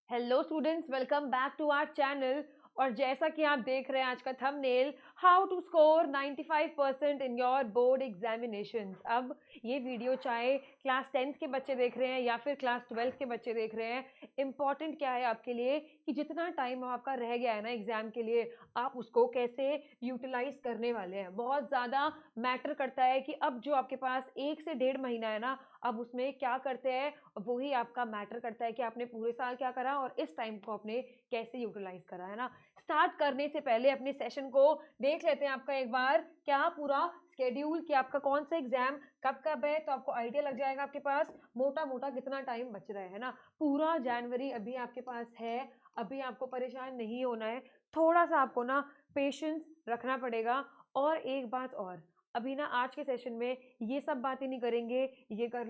Hello students, welcome back to our channel. और जैसा कि आप देख रहे हैं आज का thumbnail, how to score 95% in your board examinations. अब ये वीडियो चाहे क्लास 10th के बच्चे देख रहे हैं या फिर क्लास 12th के बच्चे देख रहे हैं, इम्पॉर्टेंट क्या है आपके लिए कि जितना टाइम आपका रह गया है ना एग्जाम के लिए, आप उसको कैसे यूटिलाइज करने वाले हैं। बहुत ज़्यादा मैटर करता है कि अब जो आपके पास 1 से 1.5 महीना है ना, अब उसमें क्या करते हैं, वही आपका मैटर करता है कि आपने पूरे साल क्या करा और इस टाइम को आपने कैसे यूटिलाइज करा, है ना। स्टार्ट करने से पहले अपने सेशन को देख लेते हैं आपका एक बार, क्या पूरा स्केड्यूल कि आपका कौन सा एग्जाम कब कब है, तो आपको आइडिया लग जाएगा आपके पास मोटा मोटा कितना टाइम बच रहा है ना। पूरा जनवरी अभी आपके पास है। अभी आपको परेशान नहीं होना है, थोड़ा सा आपको ना पेशेंस रखना पड़ेगा। और एक बात और, अभी ना आज के सेशन में ये सब बातें नहीं करेंगे, ये कर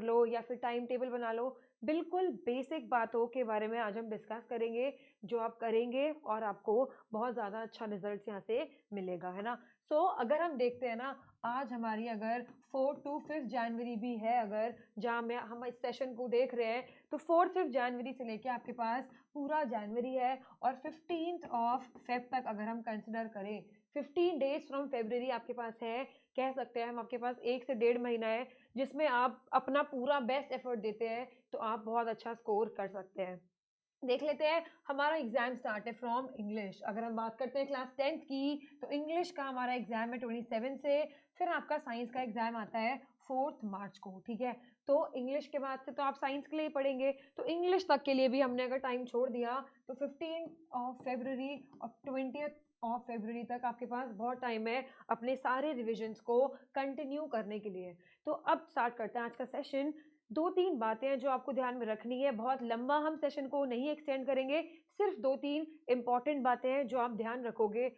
लो या फिर टाइम टेबल बना लो। बिल्कुल बेसिक बातों के बारे में आज हम डिस्कस करेंगे, जो आप करेंगे और आपको बहुत ज़्यादा अच्छा रिजल्ट यहाँ से मिलेगा, है ना। अगर हम देखते हैं ना, आज हमारी अगर 4 to 5 जनवरी भी है, अगर जहाँ में हम इस सेशन को देख रहे हैं, तो 4 5 जनवरी से लेके आपके पास पूरा जनवरी है। और 15th of Feb तक अगर हम कंसिडर करें, 15 days फ्रॉम फेब्रवरी आपके पास है। कह सकते हैं हम आपके पास 1 से 1.5 महीना है जिसमें आप अपना पूरा बेस्ट एफर्ट देते हैं, तो आप बहुत अच्छा स्कोर कर सकते हैं। देख लेते हैं, हमारा एग्जाम स्टार्ट है फ्रॉम इंग्लिश। अगर हम बात करते हैं क्लास 10th की, तो इंग्लिश का हमारा एग्जाम है 27 से। फिर आपका साइंस का एग्जाम आता है 4 मार्च को, ठीक है। तो इंग्लिश के बाद से तो आप साइंस के लिए ही पढ़ेंगे, तो इंग्लिश तक के लिए भी हमने अगर टाइम छोड़ दिया तो 15 फरवरी और 20 फरवरी तक आपके पास बहुत टाइम है अपने सारे रिविजन्स को कंटिन्यू करने के लिए। तो अब स्टार्ट करते हैं आज का सेशन। 2 3 बातें हैं जो आपको ध्यान में रखनी है, बहुत लंबा हम सेशन को नहीं एक्सटेंड करेंगे, सिर्फ 2 3 इंपॉर्टेंट बातें हैं जो आप ध्यान रखोगे।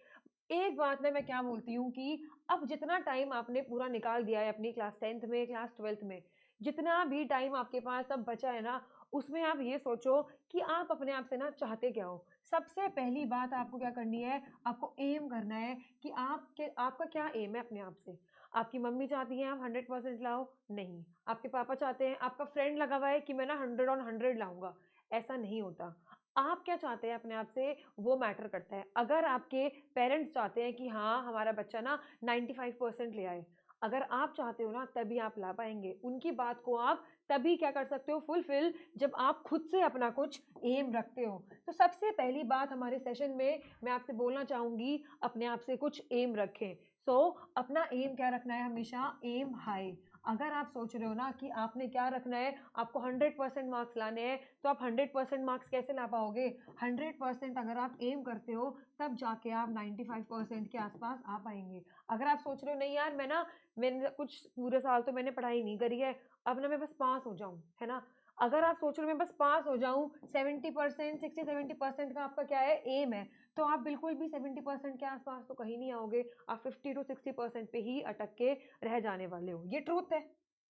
एक बात ना मैं क्या बोलती हूँ कि अब जितना टाइम आपने पूरा निकाल दिया है अपनी क्लास 10th में, क्लास 12th में, जितना भी टाइम आपके पास अब बचा है ना, उसमें आप ये सोचो कि आप अपने आप से ना चाहते क्या हो। सबसे पहली बात आपको क्या करनी है, आपको एम करना है कि आपका क्या एम है अपने आप से। आपकी मम्मी चाहती है आप 100% लाओ, नहीं। आपके पापा चाहते हैं, आपका फ्रेंड लगा हुआ है कि मैं ना 100 on 100 लाऊंगा, ऐसा नहीं होता। आप क्या चाहते हैं अपने आप से, वो मैटर करता है। अगर आपके पेरेंट्स चाहते हैं कि हाँ हमारा बच्चा ना 95% ले आए, अगर आप चाहते हो ना तभी आप ला पाएंगे। उनकी बात को आप तभी क्या कर सकते हो फुलफिल, जब आप खुद से अपना कुछ एम रखते हो। तो सबसे पहली बात हमारे सेशन में मैं आपसे बोलना चाहूंगी, अपने आप से कुछ एम रखें। अपना एम क्या रखना है, हमेशा एम हाई। अगर आप सोच रहे हो ना कि आपने क्या रखना है, आपको 100% मार्क्स लाने हैं, तो आप 100% मार्क्स कैसे ला पाओगे। 100% अगर आप एम करते हो तब जाके आप 95% के आसपास आ पाएंगे। अगर आप सोच रहे हो नहीं यार, मैंने कुछ पूरे साल तो मैंने पढ़ाई नहीं करी है, अब ना मैं बस पास हो जाऊं, है ना। अगर आप सोच रहे हो मैं बस पास हो जाऊं, 70% 60 70% का आपका क्या है एम है, तो आप बिल्कुल भी 70% के आसपास तो कहीं नहीं आओगे। आप 50 to 60% पे ही अटक के रह जाने वाले हो, ये ट्रूथ है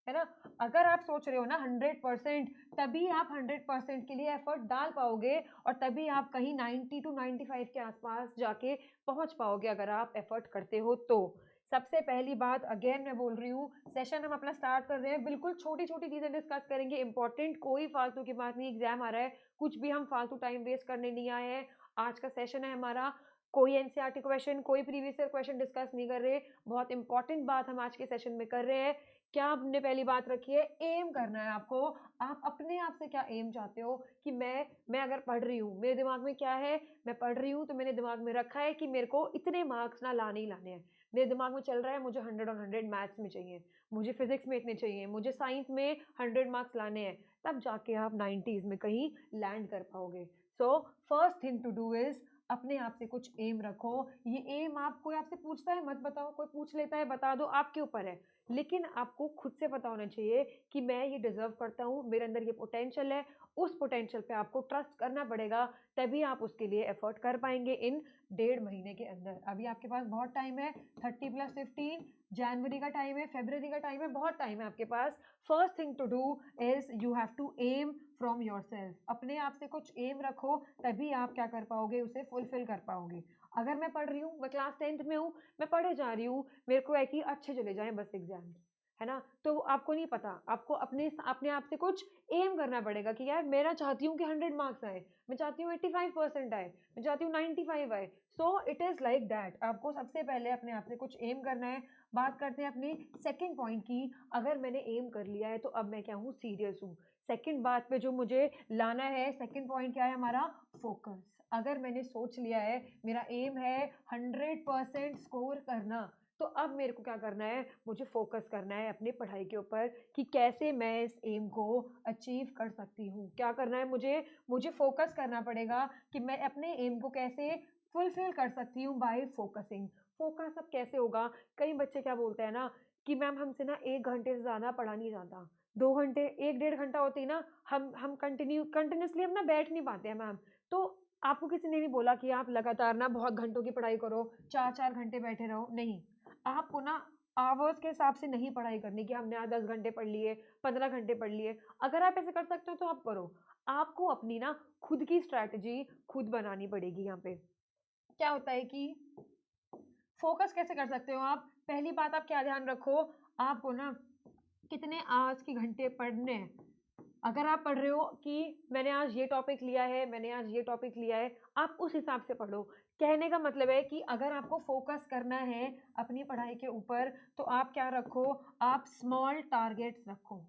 ना। अगर आप सोच रहे हो ना 100%, तभी आप 100% के लिए एफर्ट डाल पाओगे और तभी आप कहीं 90 to 95 के आसपास जाके पहुंच पाओगे, अगर आप एफर्ट करते हो तो। सबसे पहली बात अगेन मैं बोल रही हूँ, सेशन हम अपना स्टार्ट कर रहे हैं, बिल्कुल छोटी छोटी चीजें डिस्कस करेंगे, इंपॉर्टेंट कोई फालतू की बात नहीं। एग्जाम आ रहा है, कुछ भी हम फालतू टाइम वेस्ट करने नहीं आए हैं। आज का सेशन है हमारा, कोई एनसीईआरटी क्वेश्चन, कोई प्रीवियस ईयर क्वेश्चन डिस्कस नहीं कर रहे। बहुत इंपॉर्टेंट बात हम आज के सेशन में कर रहे हैं। क्या हमने पहली बात रखी है, एम करना है आपको। आप अपने आप से क्या एम चाहते हो कि मैं अगर पढ़ रही हूँ, मेरे दिमाग में क्या है, मैं पढ़ रही हूँ तो मैंने दिमाग में रखा है कि मेरे को इतने मार्क्स ना लाने ही लाने हैं। मेरे दिमाग में चल रहा है मुझे 100 on 100 मैथ्स में चाहिए, मुझे फिजिक्स में इतने चाहिए, मुझे साइंस में 100 मार्क्स लाने हैं, तब जाके आप 90s में कहीं लैंड कर पाओगे। First thing to do is अपने आप से कुछ एम रखो। ये एम आप, कोई आपसे पूछता है मत बताओ, कोई पूछ लेता है बता दो, आपके ऊपर है। लेकिन आपको खुद से पता होना चाहिए कि मैं ये डिजर्व करता हूँ, मेरे अंदर ये पोटेंशियल है। उस पोटेंशियल पे आपको ट्रस्ट करना पड़ेगा, तभी आप उसके लिए एफर्ट कर पाएंगे इन 1.5 महीने के अंदर। अभी आपके पास बहुत टाइम है, 30 + 15 जनवरी का टाइम है, फरवरी का टाइम है, बहुत टाइम है आपके पास। First thing to do is you have to aim from your self. अपने आप से कुछ एम रखो, तभी आप क्या कर पाओगे, उसे फुलफिल कर पाओगे। अगर मैं पढ़ रही हूँ, मैं क्लास 10th में हूँ, मैं पढ़े जा रही हूँ, मेरे को है कि अच्छे चले जाएं बस एग्जाम, है ना? तो आपको नहीं पता, आपको अपने अपने आप से कुछ एम करना पड़ेगा कि यार मेरा चाहती हूँ कि 100 मार्क्स आए, मैं चाहती हूँ 85% आए, मैं चाहती हूँ 95 आए। So it is like that. आपको सबसे पहले अपने आप से कुछ एम करना है। बात करते हैं अपने सेकंड पॉइंट की। अगर मैंने एम कर लिया है तो अब मैं क्या हूँ, सीरियस हूँ। सेकंड बात पे जो मुझे लाना है, सेकंड पॉइंट क्या है हमारा, फोकस। अगर मैंने सोच लिया है मेरा एम है 100% स्कोर करना, तो अब मेरे को क्या करना है, मुझे फोकस करना है अपनी पढ़ाई के ऊपर कि कैसे मैं इस एम को अचीव कर सकती हूँ। क्या करना है मुझे, मुझे फोकस करना पड़ेगा कि मैं अपने एम को कैसे फुलफिल कर सकती हूँ बाय फोकसिंग। फोकस अब कैसे होगा, कई बच्चे क्या बोलते हैं ना कि मैम हमसे ना 1 घंटे से ज़्यादा पढ़ा नहीं जाता। 2 घंटे, 1 डेढ़ घंटा होती है ना, हम कंटिन्यूअसली हम ना बैठ नहीं पाते हैं मैम। तो आपको किसी ने नहीं बोला कि आप लगातार ना बहुत घंटों की पढ़ाई करो, 4-4 घंटे बैठे रहो, नहीं। आपको ना आवर्स के हिसाब से नहीं पढ़ाई करनी कि हमने आज 10 घंटे पढ़ लिए, 15 घंटे पढ़ लिए। अगर आप ऐसे कर सकते हो तो आप करो। आपको अपनी ना खुद की स्ट्रैटेजी खुद बनानी पड़ेगी यहाँ पे। क्या होता है कि फोकस कैसे कर सकते हो आप? पहली बात आप क्या ध्यान रखो, आपको ना कितने आवर्स के घंटे पढ़ने हैं। अगर आप पढ़ रहे हो कि मैंने आज ये टॉपिक लिया है, मैंने आज ये टॉपिक लिया है, आप उस हिसाब से पढ़ो। कहने का मतलब है कि अगर आपको फोकस करना है अपनी पढ़ाई के ऊपर, तो आप क्या रखो, आप स्मॉल टारगेट्स रखो।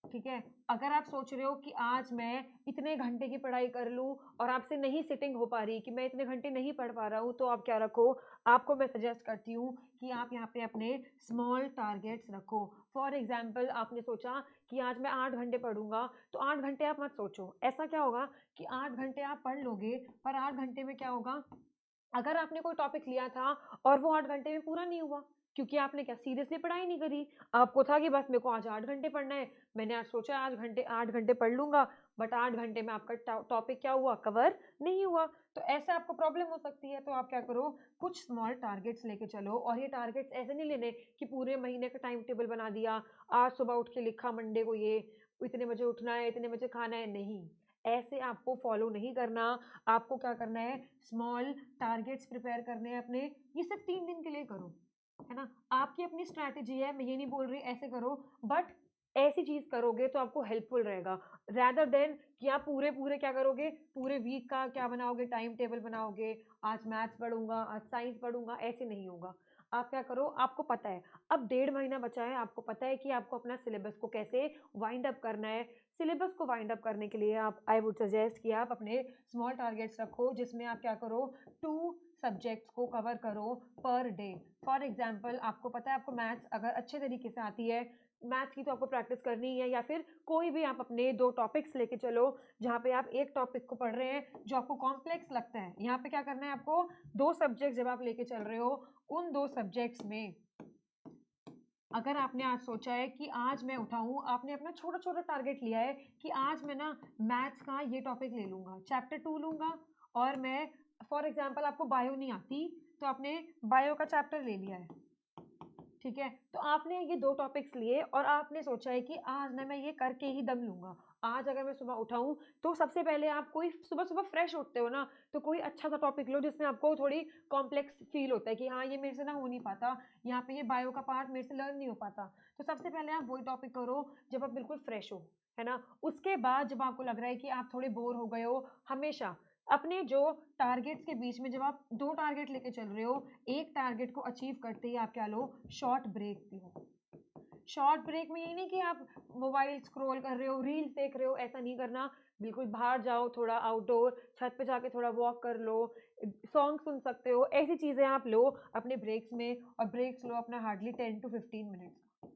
ठीक है? अगर आप सोच रहे हो कि आज मैं इतने घंटे की पढ़ाई कर लूँ और आपसे नहीं सिटिंग हो पा रही कि मैं इतने घंटे नहीं पढ़ पा रहा हूँ, तो आप क्या रखो, आपको मैं सजेस्ट करती हूँ कि आप यहाँ पे अपने स्मॉल टारगेट्स रखो। फॉर एग्जाम्पल आपने सोचा कि आज मैं 8 घंटे पढ़ूँगा, तो 8 घंटे आप मत सोचो। ऐसा क्या होगा कि 8 घंटे आप पढ़ लोगे, पर 8 घंटे में क्या होगा, अगर आपने कोई टॉपिक लिया था और वो 8 घंटे में पूरा नहीं हुआ, क्योंकि आपने क्या सीरियसली पढ़ाई नहीं करी। आपको था कि बस मेरे को आज 8 घंटे पढ़ना है, मैंने आज सोचा आज 8 घंटे पढ़ लूँगा, बट 8 घंटे में आपका टॉपिक क्या हुआ, कवर नहीं हुआ। तो ऐसे आपको प्रॉब्लम हो सकती है। तो आप क्या करो, कुछ स्मॉल टारगेट्स लेके चलो। और ये टारगेट्स ऐसे नहीं लेने कि पूरे महीने का टाइम टेबल बना दिया, आज सुबह उठ के लिखा मंडे को ये, इतने बजे उठना है, इतने बजे खाना है, नहीं। ऐसे आपको फॉलो नहीं करना। आपको क्या करना है, स्मॉल टारगेट्स प्रिपेयर करने हैं अपने। ये सिर्फ 3 दिन के लिए करो, है ना? आपकी अपनी स्ट्रैटेजी है, मैं ये नहीं बोल रही ऐसे करो, बट ऐसी चीज़ करोगे तो आपको हेल्पफुल रहेगा। रैदर देन कि आप पूरे पूरे क्या करोगे, पूरे वीक का क्या बनाओगे, टाइम टेबल बनाओगे, आज मैथ्स पढ़ूंगा, आज साइंस पढ़ूंगा, ऐसे नहीं होगा। आप क्या करो, आपको पता है अब 1.5 महीना बचा है, आपको पता है कि आपको अपना सिलेबस को कैसे वाइंड अप करना है। सिलेबस को वाइंड अप करने के लिए आप, आई वुड सजेस्ट कि आप अपने स्मॉल टारगेट्स रखो, जिसमें आप क्या करो, 2 सब्जेक्ट्स को कवर करो पर डे। फॉर एग्जाम्पल आपको पता है आपको मैथ्स अगर अच्छे तरीके से आती है, मैथ्स की तो आपको प्रैक्टिस करनी ही है, या फिर कोई भी आप अपने 2 टॉपिक्स लेके चलो, जहाँ पे आप एक टॉपिक को पढ़ रहे हैं जो आपको कॉम्प्लेक्स लगता है। यहाँ पे क्या करना है आपको, 2 सब्जेक्ट जब आप लेके चल रहे हो, उन 2 सब्जेक्ट्स में अगर आपने आज सोचा है कि आज मैं उठाऊँ, आपने अपना छोटा-छोटा टारगेट लिया है कि आज मैं ना मैथ्स का ये टॉपिक ले लूँगा, चैप्टर 2 लूँगा, और मैं फॉर एग्जांपल आपको बायो नहीं आती, तो आपने बायो का चैप्टर ले लिया है। ठीक है? तो आपने ये 2 टॉपिक्स लिए और आपने सोचा है कि आज ना मैं ये करके ही दम लूँगा। आज अगर मैं सुबह उठाऊँ, तो सबसे पहले आप कोई सुबह-सुबह फ्रेश उठते हो ना, तो कोई अच्छा-सा टॉपिक लो जिसमें आपको थोड़ी कॉम्प्लेक्स फ़ील होता है कि हाँ, ये मेरे से ना हो नहीं पाता, यहाँ पे ये बायो का पार्ट मेरे से लर्न नहीं हो पाता। तो सबसे पहले आप वही टॉपिक करो जब आप बिल्कुल फ्रेश हो, है ना? उसके बाद जब आपको लग रहा है कि आप थोड़े बोर हो गए हो, हमेशा अपने जो टारगेट्स के बीच में जब आप 2 टारगेट लेके चल रहे हो, एक टारगेट को अचीव करते ही आप क्या लो, शॉर्ट ब्रेक लो। शॉर्ट ब्रेक में यही नहीं कि आप मोबाइल स्क्रॉल कर रहे हो, रील्स देख रहे हो, ऐसा नहीं करना। बिल्कुल बाहर जाओ, थोड़ा आउटडोर छत पे जाके थोड़ा वॉक कर लो, सॉन्ग सुन सकते हो, ऐसी चीज़ें आप लो अपने ब्रेक्स में। और ब्रेक्स लो अपना हार्डली 10 टू 15 मिनट्स का।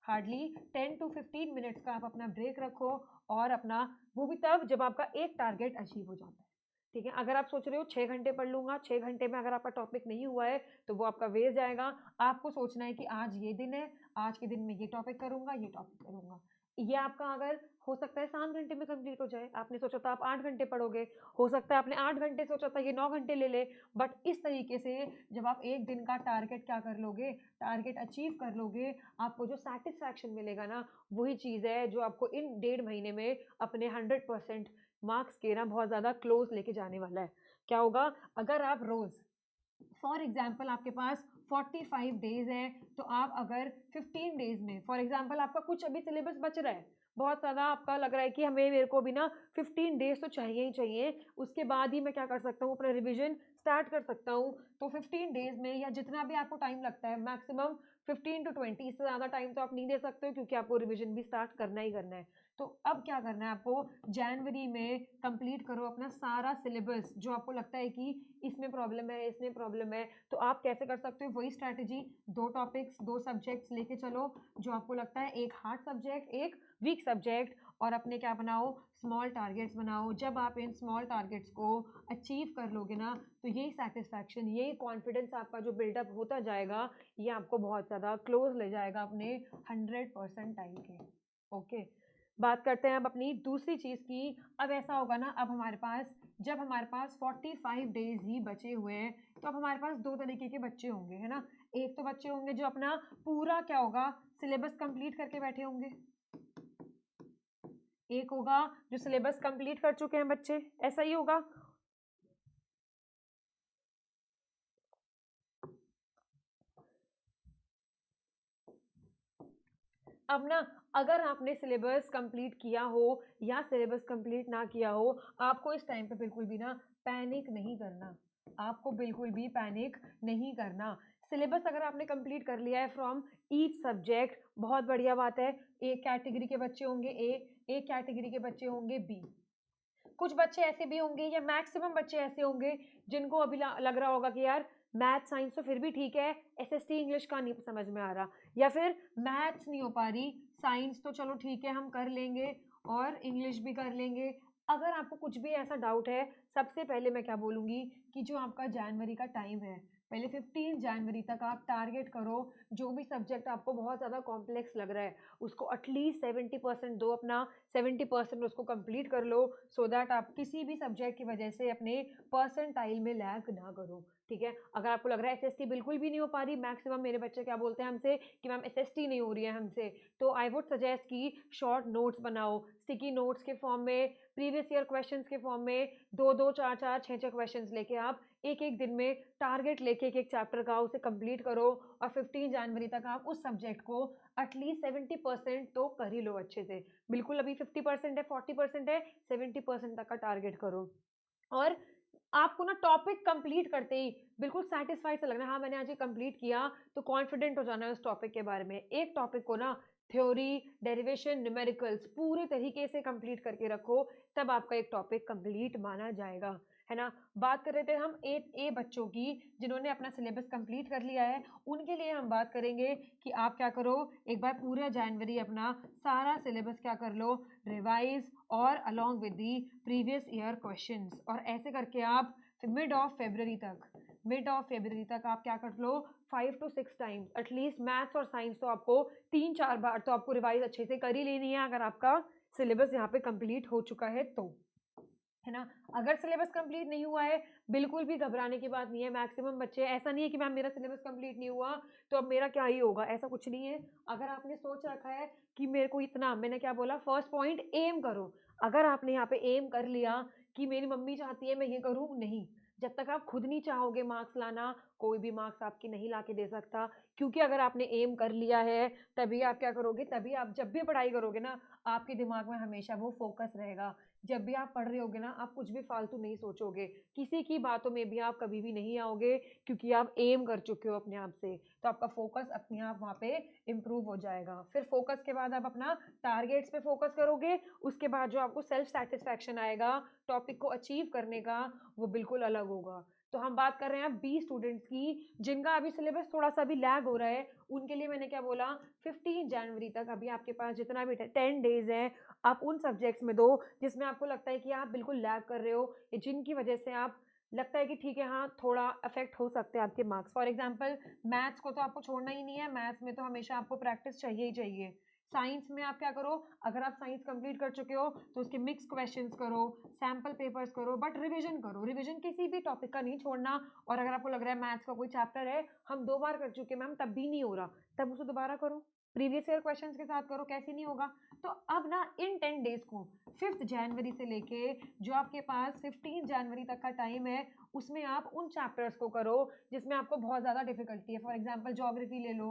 हार्डली 10 टू 15 मिनट्स का आप अपना ब्रेक रखो, और अपना वो भी तब जब आपका एक टारगेट अचीव हो जाता है। ठीक है? अगर आप सोच रहे हो 6 घंटे पढ़ लूँगा, 6 घंटे में अगर आपका टॉपिक नहीं हुआ है, तो वो आपका वेस्ट जाएगा। आपको सोचना है कि आज ये दिन है, आज के दिन में ये टॉपिक करूँगा, ये टॉपिक करूँगा। ये आपका अगर हो सकता है 7 घंटे में कंप्लीट हो जाए। आपने सोचा था आप 8 घंटे पढ़ोगे, हो सकता है आपने 8 घंटे सोचा था ये 9 घंटे ले ले। बट इस तरीके से जब आप एक दिन का टारगेट क्या कर लोगे, टारगेट अचीव कर लोगे, आपको जो सैटिस्फैक्शन मिलेगा ना, वही चीज़ है जो आपको इन 1.5 महीने में अपने 100% मार्क्स के ना बहुत ज़्यादा क्लोज लेके जाने वाला है। क्या होगा, अगर आप रोज़ फॉर एग्जाम्पल आपके पास 45 डेज है, तो आप अगर 15 डेज में, फॉर एग्जांपल आपका कुछ अभी सिलेबस बच रहा है, बहुत ज़्यादा आपका लग रहा है कि मेरे को भी ना 15 डेज तो चाहिए ही चाहिए, उसके बाद ही मैं क्या कर सकता हूँ, अपना रिविजन स्टार्ट कर सकता हूँ। तो 15 डेज में या जितना भी आपको टाइम लगता है, मैक्सिमम 15 to 20, इससे ज़्यादा टाइम तो आप नहीं दे सकते हो, क्योंकि आपको रिविजन भी स्टार्ट करना ही करना है। तो अब क्या करना है आपको, जनवरी में कंप्लीट करो अपना सारा सिलेबस, जो आपको लगता है कि इसमें प्रॉब्लम है, इसमें प्रॉब्लम है। तो आप कैसे कर सकते हो, वही स्ट्रैटेजी, 2 टॉपिक्स 2 सब्जेक्ट्स लेके चलो, जो आपको लगता है एक हार्ड सब्जेक्ट एक वीक सब्जेक्ट, और अपने क्या बनाओ, स्मॉल टारगेट्स बनाओ। जब आप इन स्मॉल टारगेट्स को अचीव कर लोगे ना, तो यही सेटिस्फैक्शन, यही कॉन्फिडेंस आपका जो बिल्डअप होता जाएगा, ये आपको बहुत ज़्यादा क्लोज ले जाएगा अपने 100% टाइम के। ओके, बात करते हैं अब अपनी दूसरी चीज़ की। अब ऐसा होगा ना, अब हमारे पास, जब हमारे पास 45 डेज ही बचे हुए हैं, तो अब हमारे पास 2 तरीके के बच्चे होंगे, है ना। एक तो बच्चे होंगे जो अपना पूरा क्या होगा, सिलेबस कंप्लीट करके बैठे होंगे, एक होगा जो सिलेबस कंप्लीट कर चुके हैं बच्चे, ऐसा ही होगा। अब ना, अगर आपने सिलेबस कंप्लीट किया हो या सिलेबस कंप्लीट ना किया हो, आपको इस टाइम पे बिल्कुल भी ना पैनिक नहीं करना, आपको बिल्कुल भी पैनिक नहीं करना। सिलेबस अगर आपने कंप्लीट कर लिया है फ्रॉम ईच सब्जेक्ट, बहुत बढ़िया बात है। एक कैटेगरी के बच्चे होंगे ए, एक कैटेगरी के बच्चे होंगे बी। कुछ बच्चे ऐसे भी होंगे, या मैक्सिमम बच्चे ऐसे होंगे जिनको अभी लग रहा होगा कि यार मैथ साइंस तो फिर भी ठीक है, एसएसटी इंग्लिश का नहीं समझ में आ रहा, या फिर मैथ्स नहीं हो पा रही, साइंस तो चलो ठीक है हम कर लेंगे और इंग्लिश भी कर लेंगे। अगर आपको कुछ भी ऐसा डाउट है, सबसे पहले मैं क्या बोलूँगी कि जो आपका जनवरी का टाइम है, पहले 15 जनवरी तक आप टारगेट करो, जो भी सब्जेक्ट आपको बहुत ज़्यादा कॉम्प्लेक्स लग रहा है, उसको एटलीस्ट 70% दो अपना, 70% उसको कंप्लीट कर लो, सो दैट आप किसी भी सब्जेक्ट की वजह से अपने परसेंटाइल में लैग ना करो। ठीक है, अगर आपको लग रहा है एसएसटी बिल्कुल भी नहीं हो पा रही, मैक्सिमम मेरे बच्चे क्या बोलते हैं हमसे कि मैम एसएसटी नहीं हो रही है हमसे, तो आई वुड सजेस्ट कि शॉर्ट नोट्स बनाओ, स्टिकी नोट्स के फॉर्म में, प्रीवियस ईयर क्वेश्चंस के फॉर्म में, 2-2 4-4 6-6 क्वेश्चंस लेके आप एक-एक दिन में टारगेट लेके एक-एक चैप्टर का उसे कंप्लीट करो, और 15 जनवरी तक आप उस सब्जेक्ट को एटलीस्ट 70% तो कर ही लो अच्छे से। बिल्कुल अभी 50% है, 40% है, 70% तक का टारगेट करो। और आपको ना टॉपिक कंप्लीट करते ही बिल्कुल सैटिस्फाइड सा लगना है, हाँ मैंने आज ये कंप्लीट किया, तो कॉन्फिडेंट हो जाना है उस टॉपिक के बारे में। एक टॉपिक को ना थ्योरी, डेरिवेशन, न्यूमेरिकल्स पूरे तरीके से कंप्लीट करके रखो, तब आपका एक टॉपिक कंप्लीट माना जाएगा, है ना। बात कर रहे थे हम ए बच्चों की, जिन्होंने अपना सिलेबस कंप्लीट कर लिया है, उनके लिए हम बात करेंगे कि आप क्या करो, एक बार पूरा जनवरी अपना सारा सिलेबस क्या कर लो, रिवाइज, और along with the previous year questions, और ऐसे करके आप मिड ऑफ फेब्रवरी तक आप क्या कर लो, 5 to 6 टाइम्स एटलीस्ट मैथ्स और साइंस तो आपको 3-4 बार तो आपको रिवाइज अच्छे से कर ही लेनी है, अगर आपका सिलेबस यहाँ पे कंप्लीट हो चुका है तो, है ना। अगर सिलेबस कंप्लीट नहीं हुआ है, बिल्कुल भी घबराने की बात नहीं है। मैक्सिमम बच्चे, ऐसा नहीं है कि मैम मेरा सिलेबस कंप्लीट नहीं हुआ तो अब मेरा क्या ही होगा, ऐसा कुछ नहीं है। अगर आपने सोच रखा है कि मेरे को इतना, मैंने क्या बोला, फर्स्ट पॉइंट एम करो। अगर आपने यहाँ पे एम कर लिया कि मेरी मम्मी चाहती है मैं ये करूँ, नहीं, जब तक आप खुद नहीं चाहोगे मार्क्स लाना, कोई भी मार्क्स आपकी नहीं ला के दे सकता। क्योंकि अगर आपने एम कर लिया है, तभी आप क्या करोगे, तभी आप जब भी पढ़ाई करोगे ना, आपके दिमाग में हमेशा वो फोकस रहेगा। जब भी आप पढ़ रहे होगे ना, आप कुछ भी फालतू नहीं सोचोगे, किसी की बातों में भी आप कभी भी नहीं आओगे, क्योंकि आप एम कर चुके हो अपने आप से। तो आपका फोकस अपने आप वहाँ पे इम्प्रूव हो जाएगा। फिर फोकस के बाद आप अपना टारगेट्स पे फोकस करोगे, उसके बाद जो आपको सेल्फ सेटिस्फैक्शन आएगा टॉपिक को अचीव करने का, वो बिल्कुल अलग होगा। तो हम बात कर रहे हैं 20 स्टूडेंट्स की, जिनका अभी सिलेबस थोड़ा सा भी लैग हो रहा है, उनके लिए मैंने क्या बोला, 15 जनवरी तक अभी आपके पास जितना भी 10 डेज है, आप उन सब्जेक्ट्स में दो जिसमें आपको लगता है कि आप बिल्कुल लैग कर रहे हो, जिनकी वजह से आप लगता है कि ठीक है हाँ थोड़ा अफेक्ट हो सकते हैं आपके मार्क्स। फॉर एग्जांपल मैथ्स को तो आपको छोड़ना ही नहीं है, मैथ्स में तो हमेशा आपको प्रैक्टिस चाहिए ही चाहिए। साइंस में आप क्या करो, अगर आप साइंस कंप्लीट कर चुके हो तो उसके मिक्स क्वेश्चंस करो, सैम्पल पेपर्स करो, बट रिवीजन करो, रिवीजन किसी भी टॉपिक का नहीं छोड़ना। और अगर आपको लग रहा है मैथ्स का कोई चैप्टर है हम 2 बार कर चुके मैम तब भी नहीं हो रहा, तब उसे दोबारा करो, प्रीवियस ईयर क्वेश्चंस के साथ करो, कैसे नहीं होगा। तो अब ना इन 10 डेज को 5 जनवरी से लेके जो आपके पास 15 जनवरी तक का टाइम है, उसमें आप उन चैप्टर्स को करो जिसमें आपको बहुत ज़्यादा डिफिकल्टी है। फॉर एग्जाम्पल ज्योग्राफी ले लो,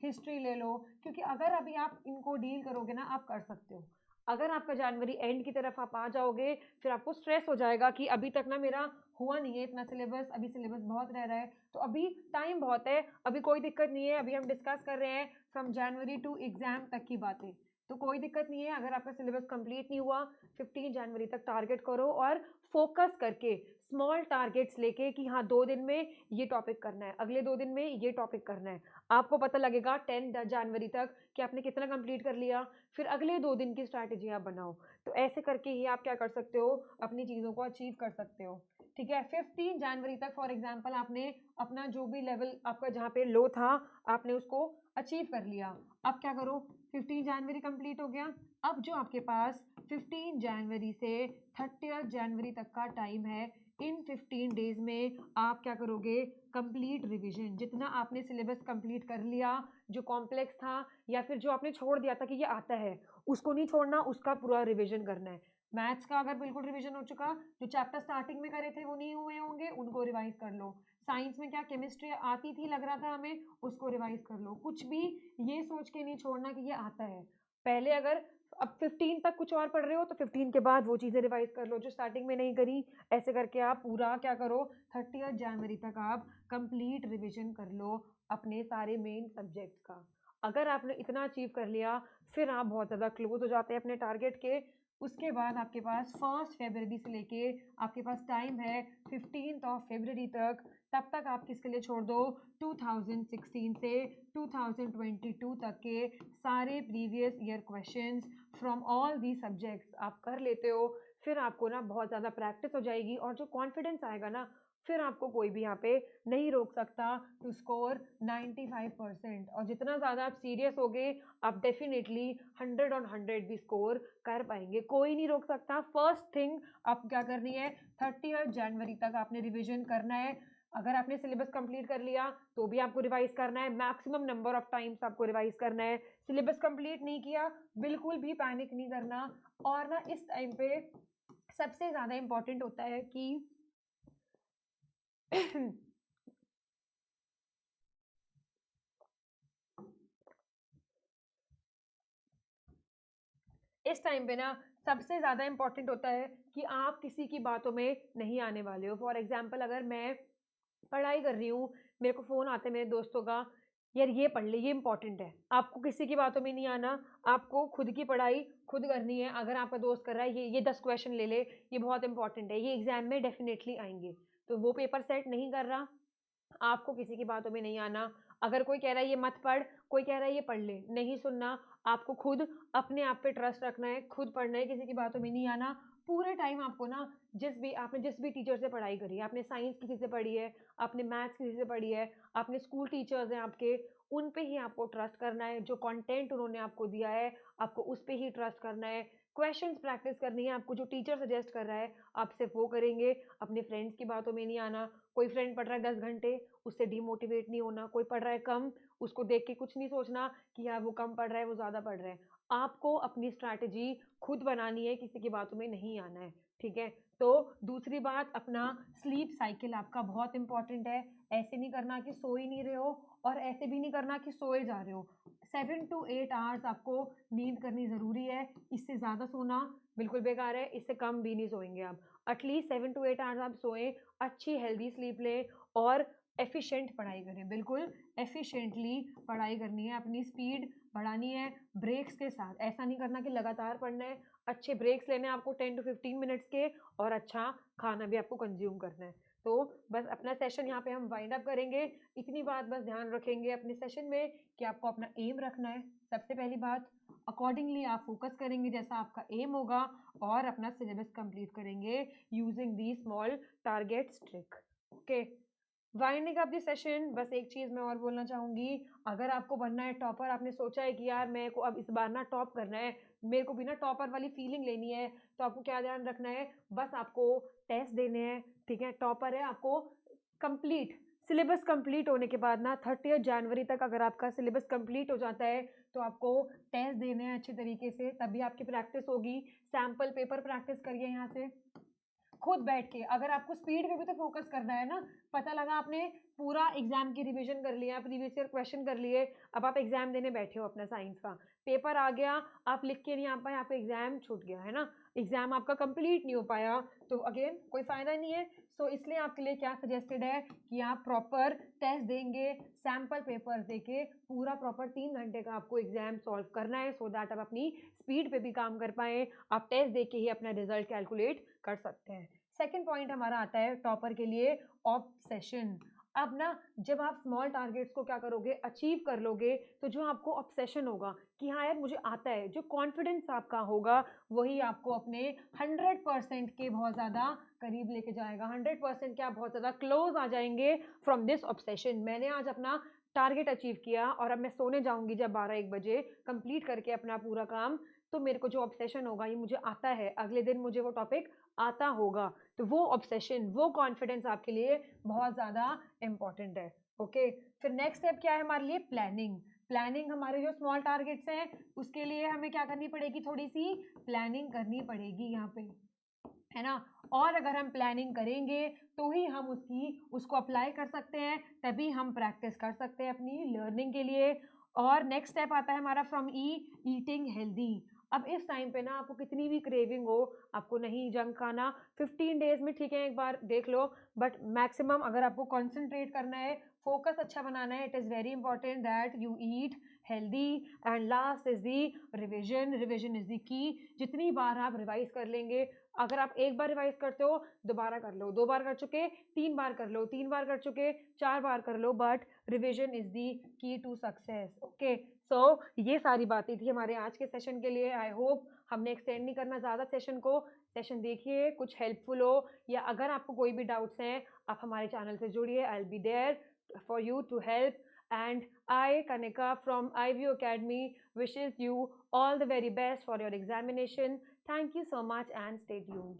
हिस्ट्री ले लो, क्योंकि अगर अभी आप इनको डील करोगे ना, आप कर सकते हो। अगर आपका जनवरी एंड की तरफ आप आ जाओगे, फिर आपको स्ट्रेस हो जाएगा कि अभी तक ना मेरा हुआ नहीं है इतना सिलेबस, अभी सिलेबस बहुत रह रहा है, तो अभी टाइम बहुत है, अभी कोई दिक्कत नहीं है। अभी हम डिस्कस कर रहे हैं फ्रॉम जनवरी टू एग्जाम तक की बातें, तो कोई दिक्कत नहीं है। अगर आपका सिलेबस कंप्लीट नहीं हुआ, 15 जनवरी तक टारगेट करो और फोकस करके स्मॉल टारगेट्स लेके कि हाँ 2 दिन में ये टॉपिक करना है, अगले 2 दिन में ये टॉपिक करना है। आपको पता लगेगा 10 जनवरी तक कि आपने कितना कंप्लीट कर लिया, फिर अगले 2 दिन की स्ट्रैटेजी आप बनाओ। तो ऐसे करके ही आप क्या कर सकते हो, अपनी चीज़ों को अचीव कर सकते हो। ठीक है, 15 जनवरी तक फॉर एग्जाम्पल आपने अपना जो भी लेवल आपका जहाँ पे लो था, आपने उसको अचीव कर लिया। अब क्या करो, 15 जनवरी कंप्लीट हो गया। अब जो आपके पास 15 जनवरी से 30 जनवरी तक का टाइम है, इन 15 डेज में आप क्या करोगे, कंप्लीट रिवीजन। जितना आपने सिलेबस कंप्लीट कर लिया, जो कॉम्प्लेक्स था या फिर जो आपने छोड़ दिया था कि ये आता है, उसको नहीं छोड़ना, उसका पूरा रिवीजन करना है। मैथ्स का अगर बिल्कुल रिवीजन हो चुका, जो चैप्टर स्टार्टिंग में करे थे वो नहीं हुए होंगे, उनको रिवाइज कर लो। साइंस में क्या केमिस्ट्री आती थी लग रहा था हमें, उसको रिवाइज कर लो। कुछ भी ये सोच के नहीं छोड़ना कि ये आता है। पहले अगर अब 15 तक कुछ और पढ़ रहे हो तो 15 के बाद वो चीज़ें रिवाइज कर लो जो स्टार्टिंग में नहीं करी। ऐसे करके आप पूरा क्या करो, 30 जनवरी तक आप कंप्लीट रिवीजन कर लो अपने सारे मेन सब्जेक्ट्स का। अगर आपने इतना अचीव कर लिया, फिर आप बहुत ज़्यादा क्लोज हो जाते हैं अपने टारगेट के। उसके बाद आपके पास 1 फरवरी से लेके आपके पास टाइम है 15 फरवरी तक। तब तक आप किसके लिए छोड़ दो, 2016 से 2022 तक के सारे previous year questions from all the subjects आप कर लेते हो। फिर आपको ना बहुत ज़्यादा प्रैक्टिस हो जाएगी और जो कॉन्फिडेंस आएगा ना, फिर आपको कोई भी यहाँ पे नहीं रोक सकता टू स्कोर 95%। और जितना ज़्यादा आप सीरियस होगे, आप डेफिनेटली 100 ऑन 100 भी स्कोर कर पाएंगे, कोई नहीं रोक सकता। फर्स्ट थिंग आप क्या करनी है, 30 जनवरी तक आपने रिविजन करना है। अगर आपने सिलेबस कंप्लीट कर लिया तो भी आपको रिवाइज करना है, मैक्सिमम नंबर ऑफ टाइम्स आपको रिवाइज करना है। सिलेबस कंप्लीट नहीं किया, बिल्कुल भी पैनिक नहीं करना। और ना इस टाइम पे सबसे ज़्यादा इम्पॉर्टेंट होता है कि इस टाइम पे ना सबसे ज़्यादा इम्पॉर्टेंट होता है कि आप किसी की बातों में नहीं आने वाले हो। फॉर एग्जाम्पल अगर मैं पढ़ाई कर रही हूँ, मेरे को फ़ोन आता है मेरे दोस्तों का, यार ये पढ़ ले, ये इंपॉर्टेंट है। आपको किसी की बातों में नहीं आना, आपको खुद की पढ़ाई खुद करनी है। अगर आपका दोस्त कर रहा है ये 10 क्वेश्चन ले ले, ये बहुत इंपॉर्टेंट है, ये एग्जाम में डेफिनेटली आएंगे, तो वो पेपर सेट नहीं कर रहा, आपको किसी की बातों में नहीं आना। अगर कोई कह रहा है ये मत पढ़, कोई कह रहा है ये पढ़ ले, नहीं सुनना। आपको खुद अपने आप पे ट्रस्ट रखना है, खुद पढ़ना है, किसी की बातों में नहीं आना। पूरे टाइम आपको ना जिस भी टीचर से पढ़ाई करी है, आपने साइंस किसी से पढ़ी है, आपने मैथ्स किसी से पढ़ी है, आपने स्कूल टीचर्स हैं आपके, उन पे ही आपको ट्रस्ट करना है। जो कंटेंट उन्होंने आपको दिया है, आपको उस पे ही ट्रस्ट करना है। क्वेश्चंस प्रैक्टिस करनी है आपको, जो टीचर सजेस्ट कर रहा है आप सिर्फ वो करेंगे। अपने फ्रेंड्स की बातों में नहीं आना। कोई फ्रेंड पढ़ रहा है 10 घंटे, उससे डीमोटिवेट नहीं होना। कोई पढ़ रहा है कम, उसको देख के कुछ नहीं सोचना कि यार वो कम पढ़ रहा है, वो ज़्यादा पढ़ रहा है। आपको अपनी स्ट्रैटेजी खुद बनानी है, किसी की बातों में नहीं आना है। ठीक है, तो दूसरी बात, अपना स्लीप साइकिल आपका बहुत इंपॉर्टेंट है। ऐसे नहीं करना कि सो ही नहीं रहे हो, और ऐसे भी नहीं करना कि सोए जा रहे हो। 7 to 8 आवर्स आपको नींद करनी ज़रूरी है। इससे ज़्यादा सोना बिल्कुल बेकार है, इससे कम भी नहीं सोएंगे आप। एटलीस्ट 7 to 8 आवर्स आप सोएं, अच्छी हेल्दी स्लीप लें और एफिशिएंट पढ़ाई करें। बिल्कुल एफिशिएंटली पढ़ाई करनी है, अपनी स्पीड बढ़ानी है ब्रेक्स के साथ। ऐसा नहीं करना कि लगातार पढ़ना है, अच्छे ब्रेक्स लेने हैं आपको 10 to 15 मिनट्स के, और अच्छा खाना भी आपको कंज्यूम करना है। तो बस अपना सेशन यहाँ पे हम वाइंड अप करेंगे। इतनी बात बस ध्यान रखेंगे अपने सेशन में कि आपको अपना एम रखना है। सबसे पहली बात, अकॉर्डिंगली आप फोकस करेंगे जैसा आपका एम होगा, और अपना सिलेबस कंप्लीट करेंगे using the small targets trick. Okay, winding up the session, बस एक चीज़ मैं और बोलना चाहूँगी। अगर आपको बनना है टॉपर, आपने सोचा है कि यार मेरे को अब इस बार ना टॉप करना है, मेरे को भी ना टॉपर वाली फीलिंग लेनी है, तो आपको क्या ध्यान रखना है, बस आपको टेस्ट देने हैं। ठीक है, टॉपर है, आपको कंप्लीट सिलेबस कंप्लीट होने के बाद ना 30 जनवरी तक अगर आपका सिलेबस कंप्लीट हो जाता है तो आपको टेस्ट देने हैं अच्छे तरीके से, तभी आपकी प्रैक्टिस होगी। सैम्पल पेपर प्रैक्टिस करिए यहाँ से खुद बैठ के। अगर आपको स्पीड पे भी तो फोकस करना है ना, पता लगा आपने पूरा एग्जाम की रिवीजन कर लिया, प्रीवियस ईयर क्वेश्चन कर लिए, अब आप एग्जाम देने बैठे हो अपना साइंस का, पेपर आ गया, आप लिख के नहीं आ पाए, आपका एग्जाम छूट गया है ना, एग्जाम आपका कंप्लीट नहीं हो पाया, तो अगेन कोई फायदा नहीं है। सो इसलिए आपके लिए क्या सजेस्टेड है कि आप प्रॉपर टेस्ट देंगे, सैम्पल पेपर देके पूरा प्रॉपर 3 घंटे का आपको एग्जाम सॉल्व करना है, सो दैट आप अपनी स्पीड पे भी काम कर पाए। आप टेस्ट दे के ही अपना रिजल्ट कैलकुलेट कर सकते हैं। सेकेंड पॉइंट हमारा आता है टॉपर के लिए, ऑब्सेशन। अब ना जब आप स्मॉल टारगेट्स को क्या करोगे, अचीव कर लोगे, तो जो आपको ऑब्सेशन होगा कि हाँ यार मुझे आता है, जो कॉन्फिडेंस आपका होगा वही आपको अपने 100% के बहुत ज़्यादा करीब लेके जाएगा। 100% क्या, बहुत ज़्यादा क्लोज आ जाएंगे फ्रॉम दिस ऑब्सेशन। मैंने आज अपना टारगेट अचीव किया और अब मैं सोने जाऊंगी जब 12-1 बजे कंप्लीट करके अपना पूरा काम, तो मेरे को जो ऑब्सेशन होगा, ये मुझे आता है, अगले दिन मुझे वो टॉपिक आता होगा, तो वो ऑब्सेशन, वो कॉन्फिडेंस आपके लिए बहुत ज़्यादा इंपॉर्टेंट है। ओके, फिर नेक्स्ट स्टेप क्या है हमारे लिए, प्लानिंग। प्लानिंग हमारे जो स्मॉल टारगेट्स हैं उसके लिए हमें क्या करनी पड़ेगी, थोड़ी सी प्लानिंग करनी पड़ेगी यहाँ पे, है ना। और अगर हम प्लानिंग करेंगे तो ही हम उसको अप्लाई कर सकते हैं, तभी हम प्रैक्टिस कर सकते हैं अपनी लर्निंग के लिए। और नेक्स्ट स्टेप आता है हमारा फ्रॉम ईटिंग हेल्दी। अब इस टाइम पे ना आपको कितनी भी क्रेविंग हो, आपको नहीं जंक खाना, 15 डेज में ठीक है एक बार देख लो, बट मैक्सिमम अगर आपको कॉन्सेंट्रेट करना है, फोकस अच्छा बनाना है, it is very important that you eat healthy. And last is the revision. Revision is the की। जितनी बार आप रिवाइज कर लेंगे, अगर आप एक बार रिवाइज करते हो दोबारा कर लो, 2 बार कर चुके 3 बार कर लो, 3 बार कर चुके 4 बार कर लो, बट रिविजन इज दी की टू सक्सेस। ओके, सो ये सारी बातें थी हमारे आज के सेशन के लिए। आई होप हमने एक्सटेंड नहीं करना ज़्यादा सेशन को। सेशन देखिए, कुछ हेल्पफुल हो, या अगर आपको कोई भी डाउट्स हैं आप हमारे चैनल से जुड़िए, I will be there for you to help. And I, Kanika from iView Academy, wishes you all the very best for your examination. Thank you so much and stay tuned.